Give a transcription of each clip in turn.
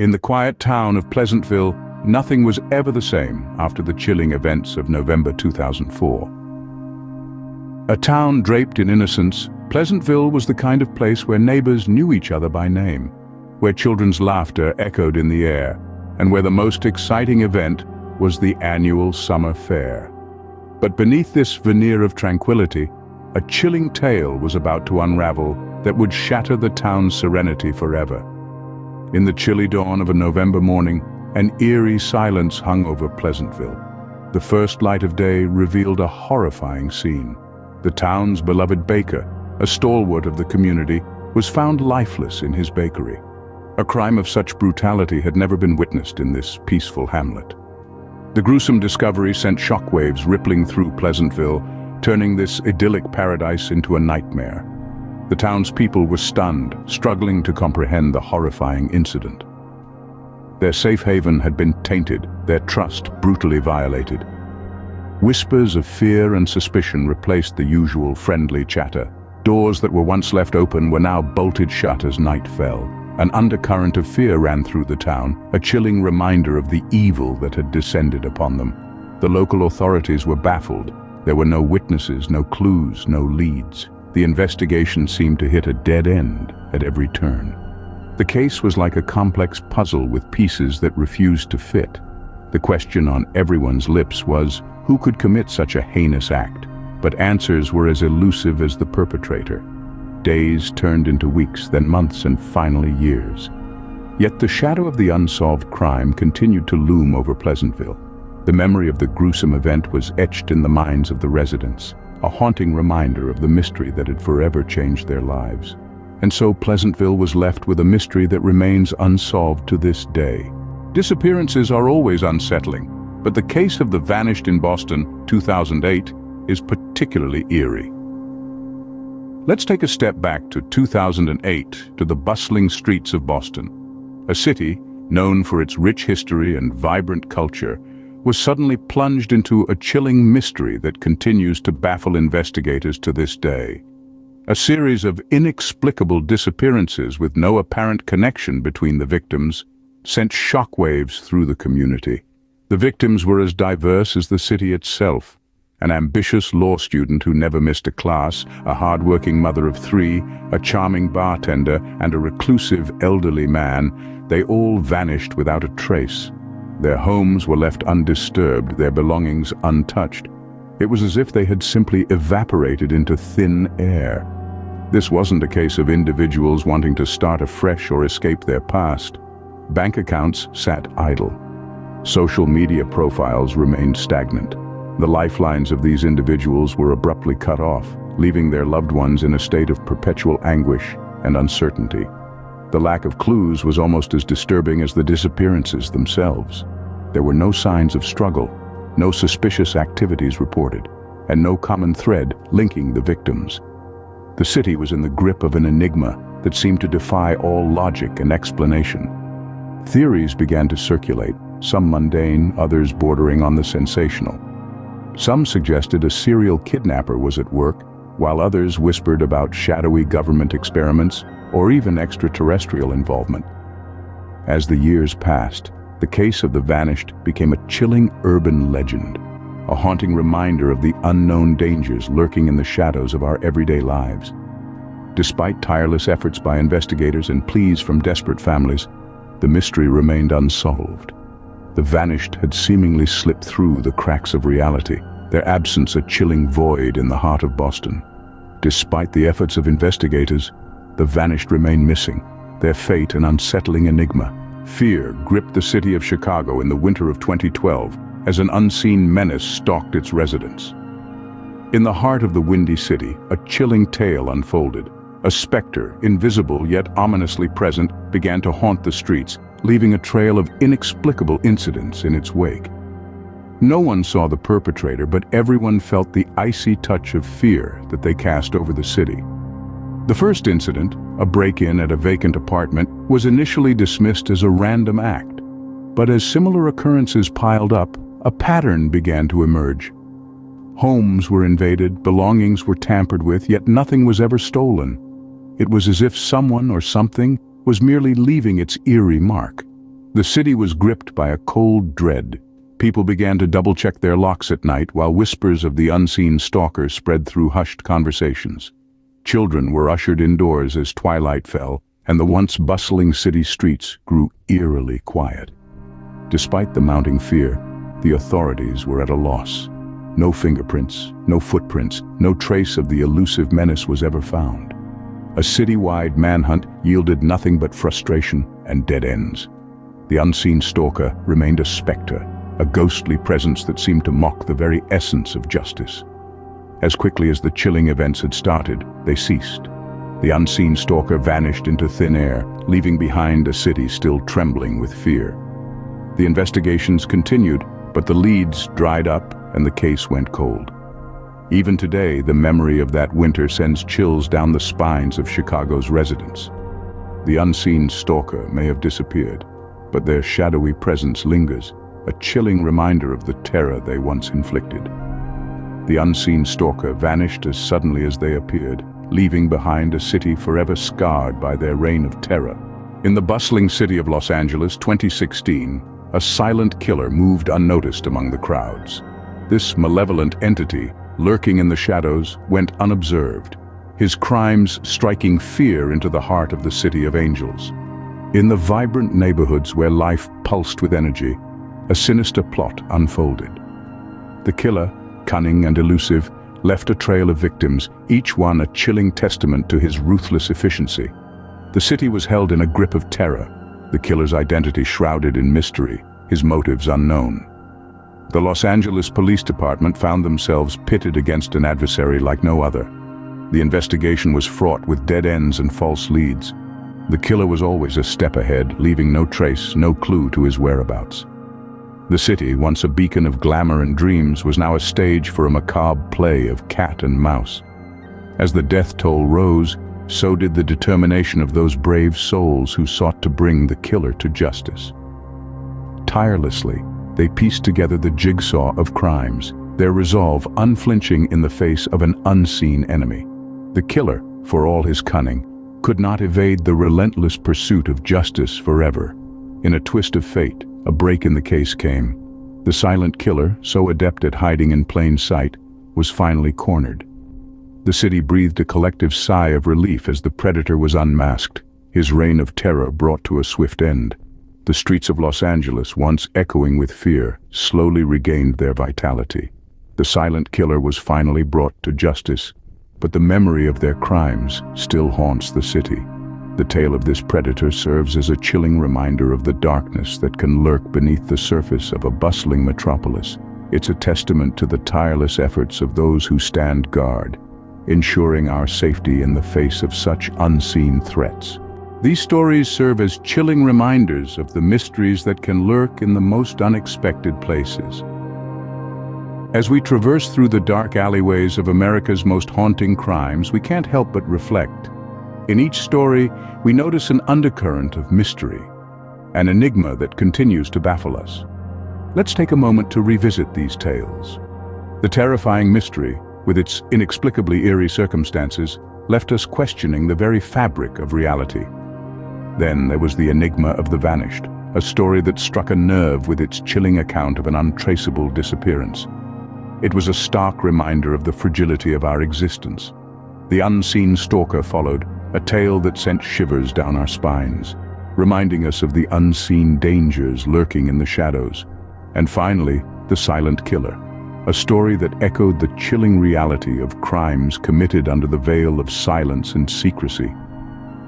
In the quiet town of Pleasantville, nothing was ever the same after the chilling events of November 2004. A town draped in innocence, Pleasantville was the kind of place where neighbors knew each other by name, where children's laughter echoed in the air, and where the most exciting event was the annual summer fair. But beneath this veneer of tranquility, a chilling tale was about to unravel that would shatter the town's serenity forever. In the chilly dawn of a November morning, an eerie silence hung over Pleasantville. The first light of day revealed a horrifying scene. The town's beloved baker, a stalwart of the community, was found lifeless in his bakery. A crime of such brutality had never been witnessed in this peaceful hamlet. The gruesome discovery sent shockwaves rippling through Pleasantville, turning this idyllic paradise into a nightmare. The townspeople were stunned, struggling to comprehend the horrifying incident. Their safe haven had been tainted, their trust brutally violated. Whispers of fear and suspicion replaced the usual friendly chatter. Doors that were once left open were now bolted shut as night fell. An undercurrent of fear ran through the town, a chilling reminder of the evil that had descended upon them. The local authorities were baffled. There were no witnesses, no clues, no leads. The investigation seemed to hit a dead end at every turn. The case was like a complex puzzle with pieces that refused to fit. The question on everyone's lips was, who could commit such a heinous act? But answers were as elusive as the perpetrator. Days turned into weeks, then months, and finally years. Yet the shadow of the unsolved crime continued to loom over Pleasantville. The memory of the gruesome event was etched in the minds of the residents, a haunting reminder of the mystery that had forever changed their lives. And so Pleasantville was left with a mystery that remains unsolved to this day. Disappearances are always unsettling, but the case of the vanished in Boston, 2008, is particularly eerie. Let's take a step back to 2008, to the bustling streets of Boston. A city, known for its rich history and vibrant culture, was suddenly plunged into a chilling mystery that continues to baffle investigators to this day. A series of inexplicable disappearances with no apparent connection between the victims sent shockwaves through the community. The victims were as diverse as the city itself. An ambitious law student who never missed a class, a hard-working mother of three, a charming bartender, and a reclusive elderly man, they all vanished without a trace. Their homes were left undisturbed, their belongings untouched. It was as if they had simply evaporated into thin air. This wasn't a case of individuals wanting to start afresh or escape their past. Bank accounts sat idle. Social media profiles remained stagnant. The lifelines of these individuals were abruptly cut off, leaving their loved ones in a state of perpetual anguish and uncertainty. The lack of clues was almost as disturbing as the disappearances themselves. There were no signs of struggle, no suspicious activities reported, and no common thread linking the victims. The city was in the grip of an enigma that seemed to defy all logic and explanation. Theories began to circulate, some mundane, others bordering on the sensational. Some suggested a serial kidnapper was at work, while others whispered about shadowy government experiments or even extraterrestrial involvement. As the years passed, the case of the vanished became a chilling urban legend, a haunting reminder of the unknown dangers lurking in the shadows of our everyday lives. Despite tireless efforts by investigators and pleas from desperate families, the mystery remained unsolved. The vanished had seemingly slipped through the cracks of reality, their absence a chilling void in the heart of Boston. Despite the efforts of investigators, the vanished remained missing, their fate an unsettling enigma. Fear gripped the city of Chicago in the winter of 2012 as an unseen menace stalked its residents. In the heart of the windy city, a chilling tale unfolded. A specter, invisible yet ominously present, began to haunt the streets, leaving a trail of inexplicable incidents in its wake. No one saw the perpetrator, but everyone felt the icy touch of fear that they cast over the city. The first incident, a break-in at a vacant apartment, was initially dismissed as a random act. But as similar occurrences piled up, a pattern began to emerge. Homes were invaded, belongings were tampered with, yet nothing was ever stolen. It was as if someone or something was merely leaving its eerie mark. The city was gripped by a cold dread. People began to double-check their locks at night while whispers of the unseen stalker spread through hushed conversations. Children were ushered indoors as twilight fell, and the once bustling city streets grew eerily quiet. Despite the mounting fear, the authorities were at a loss. No fingerprints, no footprints, no trace of the elusive menace was ever found. A citywide manhunt yielded nothing but frustration and dead ends. The unseen stalker remained a specter, a ghostly presence that seemed to mock the very essence of justice. As quickly as the chilling events had started, they ceased. The unseen stalker vanished into thin air, leaving behind a city still trembling with fear. The investigations continued, but the leads dried up and the case went cold. Even today, the memory of that winter sends chills down the spines of Chicago's residents. The unseen stalker may have disappeared, but their shadowy presence lingers, a chilling reminder of the terror they once inflicted. The unseen stalker vanished as suddenly as they appeared, leaving behind a city forever scarred by their reign of terror. In the bustling city of Los Angeles, 2016, a silent killer moved unnoticed among the crowds. This malevolent entity, lurking in the shadows, went unobserved, his crimes striking fear into the heart of the City of Angels. In the vibrant neighborhoods where life pulsed with energy, a sinister plot unfolded. The killer, cunning and elusive, left a trail of victims, each one a chilling testament to his ruthless efficiency. The city was held in a grip of terror, the killer's identity shrouded in mystery, his motives unknown. The Los Angeles Police Department found themselves pitted against an adversary like no other. The investigation was fraught with dead ends and false leads. The killer was always a step ahead, leaving no trace, no clue to his whereabouts. The city, once a beacon of glamour and dreams, was now a stage for a macabre play of cat and mouse. As the death toll rose, so did the determination of those brave souls who sought to bring the killer to justice. Tirelessly, they pieced together the jigsaw of crimes, their resolve unflinching in the face of an unseen enemy. The killer, for all his cunning, could not evade the relentless pursuit of justice forever. In a twist of fate, a break in the case came. The silent killer, so adept at hiding in plain sight, was finally cornered. The city breathed a collective sigh of relief as the predator was unmasked, his reign of terror brought to a swift end. The streets of Los Angeles, once echoing with fear, slowly regained their vitality. The silent killer was finally brought to justice, but the memory of their crimes still haunts the city. The tale of this predator serves as a chilling reminder of the darkness that can lurk beneath the surface of a bustling metropolis. It's a testament to the tireless efforts of those who stand guard, ensuring our safety in the face of such unseen threats. These stories serve as chilling reminders of the mysteries that can lurk in the most unexpected places. As we traverse through the dark alleyways of America's most haunting crimes, we can't help but reflect. In each story, we notice an undercurrent of mystery, an enigma that continues to baffle us. Let's take a moment to revisit these tales. The terrifying mystery, with its inexplicably eerie circumstances, left us questioning the very fabric of reality. Then there was the enigma of the vanished, a story that struck a nerve with its chilling account of an untraceable disappearance. It was a stark reminder of the fragility of our existence. The unseen stalker followed, a tale that sent shivers down our spines, reminding us of the unseen dangers lurking in the shadows. And finally, the silent killer, a story that echoed the chilling reality of crimes committed under the veil of silence and secrecy.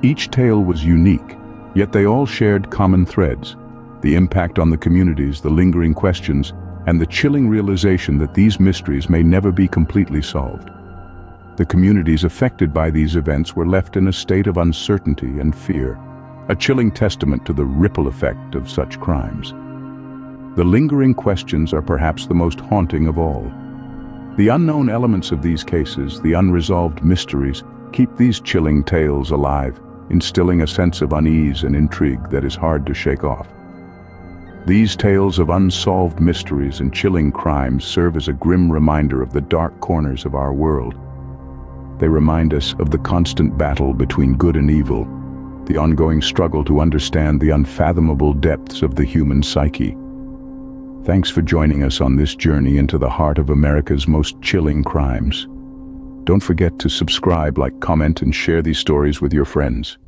Each tale was unique, yet they all shared common threads: the impact on the communities, the lingering questions, and the chilling realization that these mysteries may never be completely solved. The communities affected by these events were left in a state of uncertainty and fear, a chilling testament to the ripple effect of such crimes. The lingering questions are perhaps the most haunting of all. The unknown elements of these cases, the unresolved mysteries, keep these chilling tales alive, instilling a sense of unease and intrigue that is hard to shake off. These tales of unsolved mysteries and chilling crimes serve as a grim reminder of the dark corners of our world. They remind us of the constant battle between good and evil, the ongoing struggle to understand the unfathomable depths of the human psyche. Thanks for joining us on this journey into the heart of America's most chilling crimes. Don't forget to subscribe, like, comment, and share these stories with your friends.